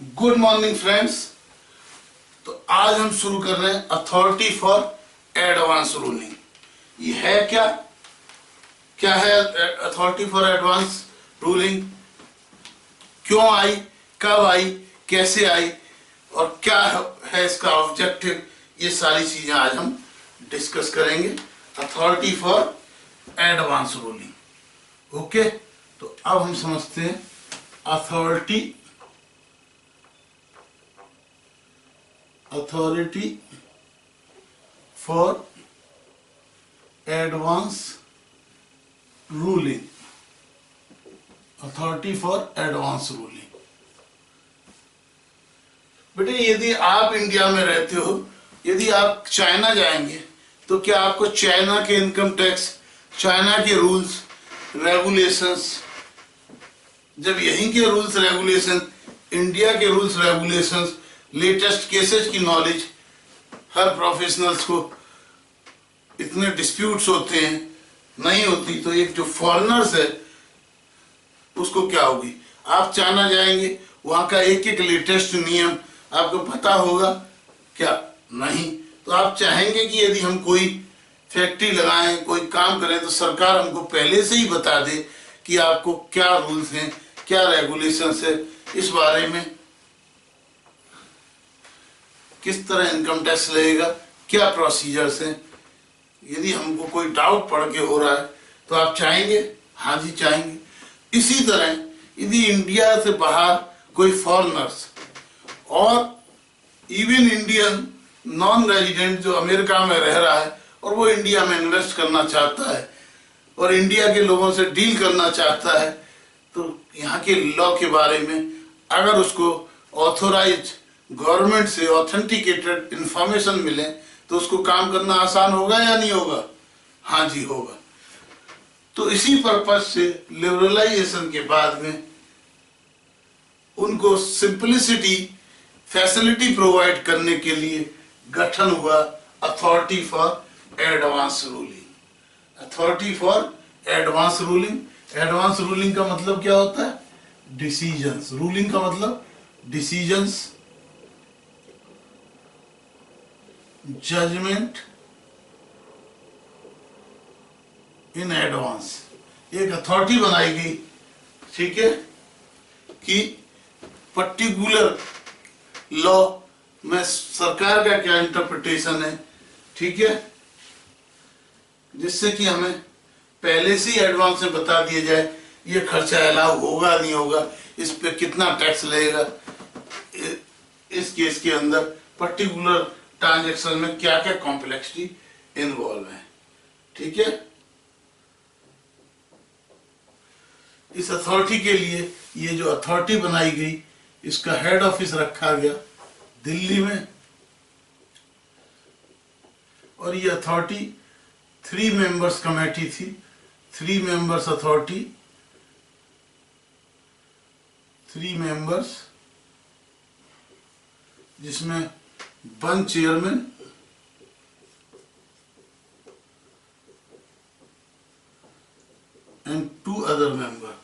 Good morning friends. तो आज हम शुरू कर रहे हैं अथॉरिटी फॉर एडवांस रूलिंग। ये है क्या क्या है अथॉरिटी फॉर एडवांस रूलिंग, क्यों आई, कब आई, कैसे आई और क्या है इसका ऑब्जेक्टिव, ये सारी चीजें आज हम डिस्कस करेंगे। Authority for advance ruling, okay. तो अब हम समझते हैं authority for advance ruling. Authority for advance ruling. बेटे, यदि आप इंडिया में रहते हो, यदि आप चाइना जाएंगे तो क्या आपको चाइना के इनकम टैक्स, चाइना के रूल्स रेगुलेशंस, जब यहीं के रूल्स रेगुलेशन, इंडिया के रूल्स रेगुलेशंस, लेटेस्ट केसेस की नॉलेज हर प्रोफेशनल्स को, इतने डिस्प्यूट्स होते हैं, नहीं होती, तो एक जो फॉरेनर्स है उसको क्या होगी। आप चाइना जाएंगे, वहां का एक एक लेटेस्ट नियम आपको पता होगा क्या? नहीं। तो आप चाहेंगे कि यदि हम कोई फैक्ट्री लगाएं, कोई काम करें, तो सरकार हमको पहले से ही बता दे कि आपको क्या रूल्स हैं, क्या रेगुलेशंस है, इस बारे में किस तरह इनकम टैक्स लगेगा, क्या प्रोसीजर्स हैं। यदि हमको कोई डाउट पड़ के हो रहा है तो आप चाहेंगे? हाँ जी, चाहेंगे। इसी तरह यदि इंडिया से बाहर कोई फॉरेनर्स और इवन इंडियन नॉन रेजिडेंट जो अमेरिका में रह रहा है और वो इंडिया में इन्वेस्ट करना चाहता है और इंडिया के लोगों से डील करना चाहता है, तो यहाँ के लॉ के बारे में अगर उसको ऑथोराइज गवर्नमेंट से ऑथेंटिकेटेड इंफॉर्मेशन मिले तो उसको काम करना आसान होगा या नहीं होगा? हाँ जी, होगा। तो इसी पर्पज से लिबरलाइजेशन के बाद में उनको सिंपलिसिटी, फैसिलिटी प्रोवाइड करने के लिए गठन हुआ authority for advance ruling. Authority for advance ruling. Advance ruling का मतलब क्या होता है? डिसीजंस। रूलिंग का मतलब डिसीजंस, जजमेंट इन एडवांस। एक अथॉरिटी बनाई गई, ठीक है, कि पर्टिकुलर लॉ में सरकार का क्या इंटरप्रिटेशन है, ठीक है, जिससे कि हमें पहले से ही एडवांस में बता दिया जाए ये खर्चा अलाउ होगा नहीं होगा, इस पे कितना टैक्स लगेगा, इस केस के अंदर पर्टिकुलर ट्रांजैक्शन में क्या क्या कॉम्प्लेक्सिटी इन्वॉल्व है, ठीक है। इस अथॉरिटी के लिए ये जो अथॉरिटी बनाई गई, इसका हेड ऑफिस रखा गया दिल्ली में, और ये अथॉरिटी 3 मेंबर्स कमेटी थी, 3 मेंबर्स अथॉरिटी, 3 मेंबर्स, जिसमें 1 chairman and 2 other members.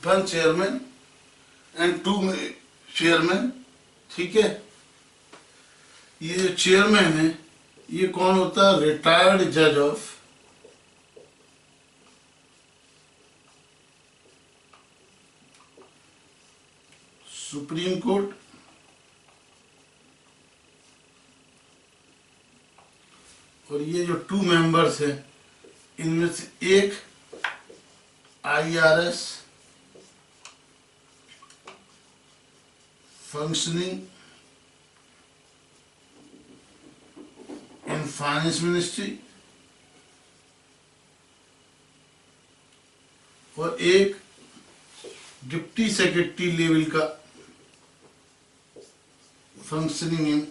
One chairman and 2 chairman, ठीक है। ये जो चेयरमैन है ये कौन होता है? रिटायर्ड जज ऑफ सुप्रीम कोर्ट और ये जो 2 मेंबर्स हैं इनमें से एक IRS functioning in finance ministry और एक डिप्टी सेक्रेटरी लेवल का फंक्शनिंग इन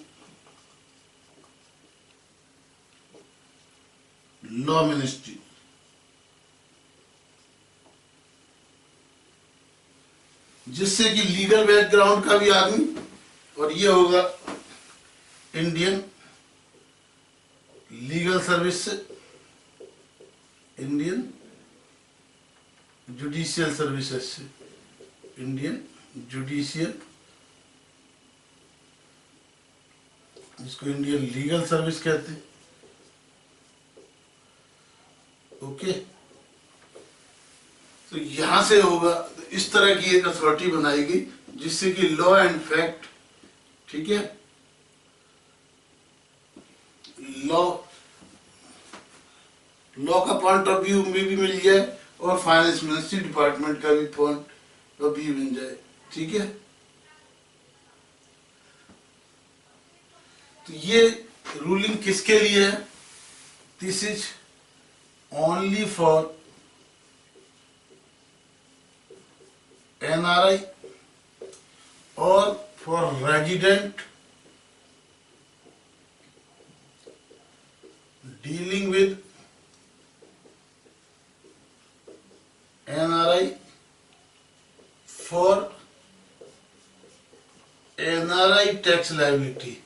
लॉ मिनिस्ट्री। जिससे कि लीगल बैकग्राउंड का भी आदमी, और ये होगा इंडियन लीगल सर्विस से, इंडियन जुडिशियल सर्विसेज से, इंडियन जुडिशियल, जिसको इंडियन लीगल सर्विस कहते हैं। ओके, तो यहां से होगा, तो इस तरह की एक अथॉरिटी बनाएगी जिससे कि लॉ एंड फैक्ट, ठीक है, लॉ का पॉइंट ऑफ व्यू में भी मिल जाए और फाइनेंस मिनिस्ट्री डिपार्टमेंट का भी पॉइंट ऑफ व्यू मिल जाए, ठीक है। तो ये रूलिंग किसके लिए है? This is only for NRI और for resident dealing with NRI, for NRI tax liability,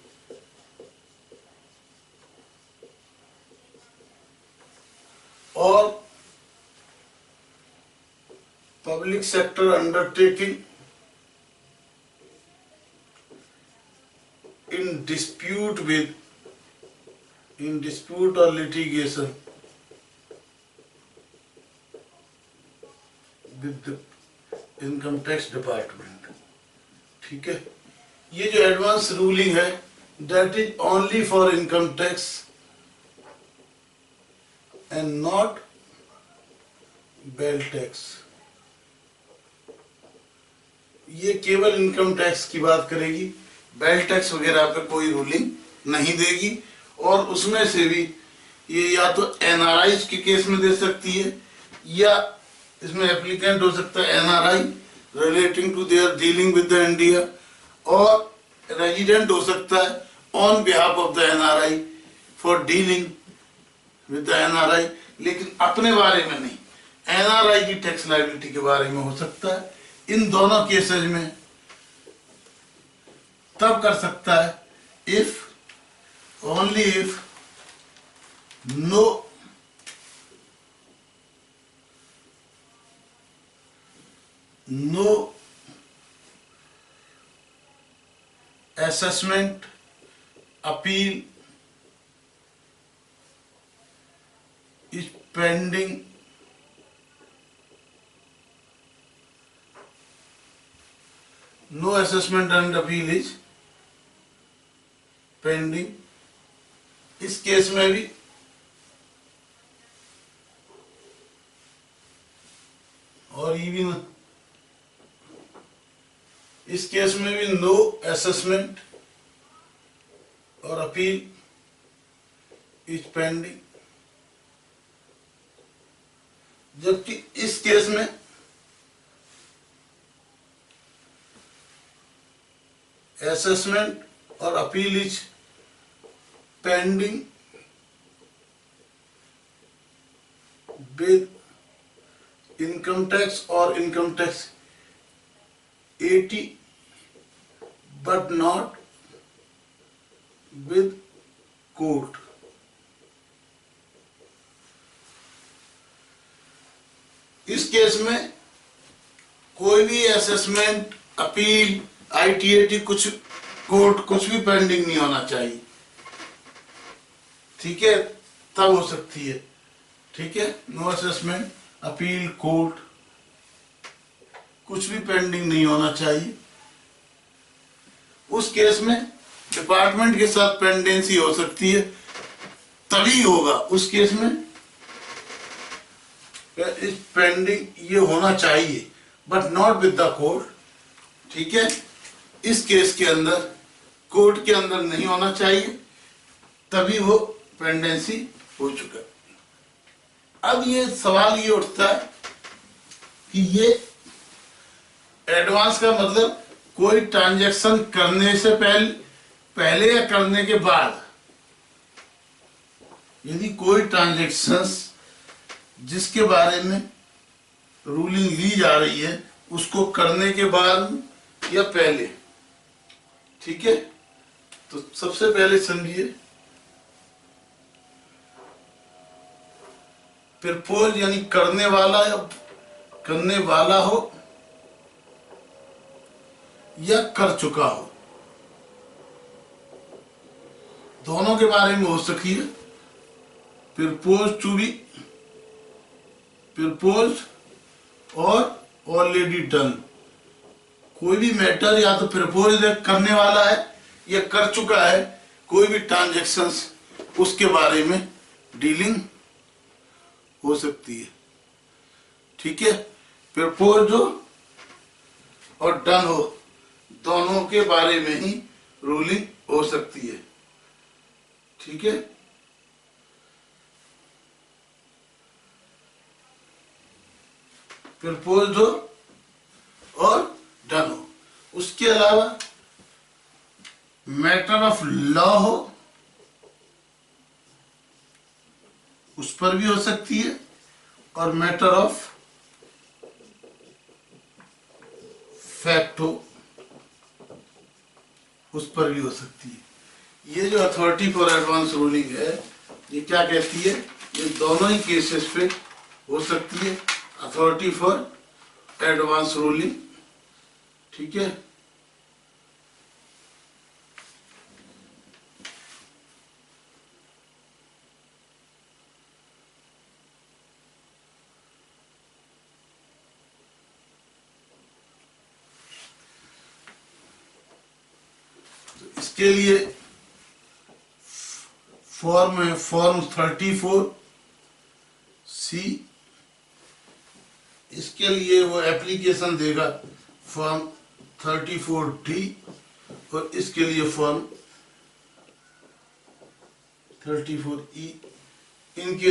or public sector undertaking in dispute or litigation with the income tax department, ठीक है। ये जो एडवांस रूलिंग है that is only for income tax and not wealth tax. ये केवल income tax की बात करेगी, वेल्थ टैक्स वगैरह पे कोई रूलिंग नहीं देगी। और उसमें से भी ये या तो NRI के केस में दे सकती है, या इसमें एप्लीकेंट हो सकता है NRI relating to their dealing with the India, और रेजिडेंट हो सकता है on behalf of the NRI for dealing with the NRI, लेकिन अपने बारे में नहीं, NRI की टैक्स लायबिलिटी के बारे में हो सकता है। इन दोनों केसेज में तब कर सकता है if only if no assessment appeal is pending no assessment and appeal is pending। इस केस में भी और इवन इस केस में भी नो असेसमेंट और अपील इज पेंडिंग, जबकि इस केस में असेसमेंट और appeal is pending with income tax और income tax 80 but not with court। इस केस में कोई भी असेसमेंट, अपील, ITAT कुछ भी पेंडिंग नहीं होना चाहिए, ठीक है, तब हो सकती है, ठीक है। नो असेसमेंट, अपील, कोर्ट कुछ भी पेंडिंग नहीं होना चाहिए। उस केस में डिपार्टमेंट के साथ पेंडेंसी हो सकती है, तभी होगा उस केस में इस पेंडिंग ये होना चाहिए, but not with the court, ठीक है। इस केस के अंदर कोर्ट के अंदर नहीं होना चाहिए, तभी वो पेंडेंसी हो चुका। अब ये सवाल ये उठता है कि ये एडवांस का मतलब कोई ट्रांजैक्शन करने से पहले या करने के बाद, यदि कोई ट्रांजैक्शंस जिसके बारे में रूलिंग ली जा रही है उसको करने के बाद या पहले, ठीक है। तो सबसे पहले समझिए प्रपोज यानी करने वाला हो या कर चुका हो, दोनों के बारे में हो सकती है। प्रपोज टू बी, प्रपोज और ऑलरेडी डन। कोई भी मैटर या तो प्रपोज करने वाला है या कर चुका है, कोई भी ट्रांजैक्शंस, उसके बारे में डीलिंग हो सकती है। ठीक है, प्रपोज हो और डन हो, दोनों के बारे में ही रूलिंग हो सकती है। ठीक है, प्रपोज हो और डन हो। उसके अलावा मैटर ऑफ लॉ हो, उस पर भी हो सकती है, और मैटर ऑफ फैक्ट हो, उस पर भी हो सकती है। ये जो अथॉरिटी फॉर एडवांस रूलिंग है, ये क्या कहती है, ये दोनों ही केसेस पे हो सकती है, अथॉरिटी फॉर एडवांस रूलिंग। ठीक है, इसके लिए फॉर्म है, फॉर्म 34C। इसके लिए वो एप्लीकेशन देगा फॉर्म 34D, और इसके लिए फॉर्म 34E। इनके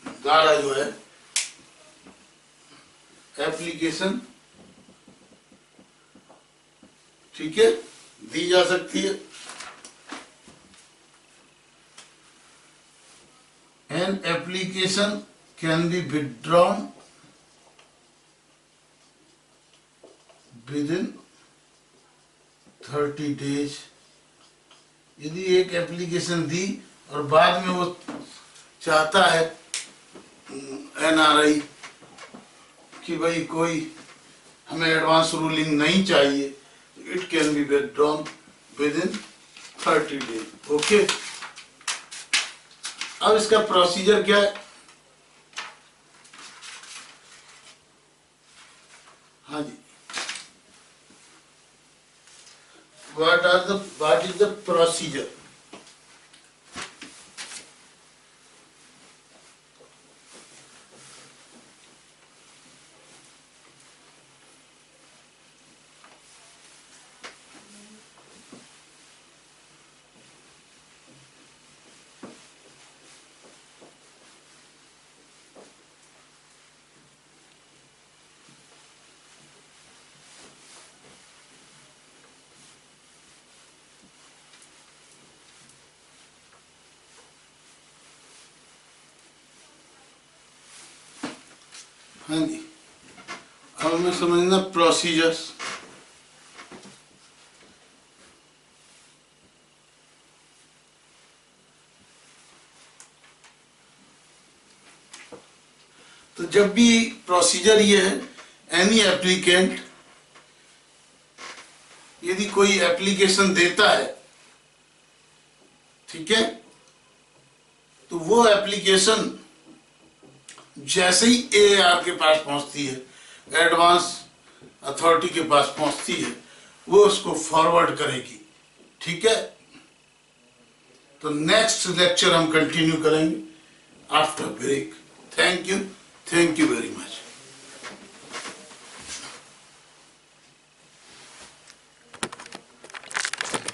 द्वारा जो है एप्लीकेशन, ठीक है, दी जा सकती है। An application can be withdrawn within 30 days। यदि एक एप्लीकेशन दी और बाद में वो चाहता है NRI कि भाई कोई हमें एडवांस रूलिंग नहीं चाहिए, it can be withdrawn within 30 days। Okay, अब इसका प्रोसीजर क्या है? हाँ जी, what is the procedure? हाँ जी, अब हमें समझना प्रोसीजर्स। तो जब भी प्रोसीजर ये है, एनी एप्लीकेंट यदि कोई एप्लीकेशन देता है, ठीक है, तो वो एप्लीकेशन जैसे ही AAR के पास पहुंचती है, एडवांस अथॉरिटी के पास पहुंचती है, वो उसको फॉरवर्ड करेगी। ठीक है, तो नेक्स्ट लेक्चर हम कंटिन्यू करेंगे after break. Thank you very much.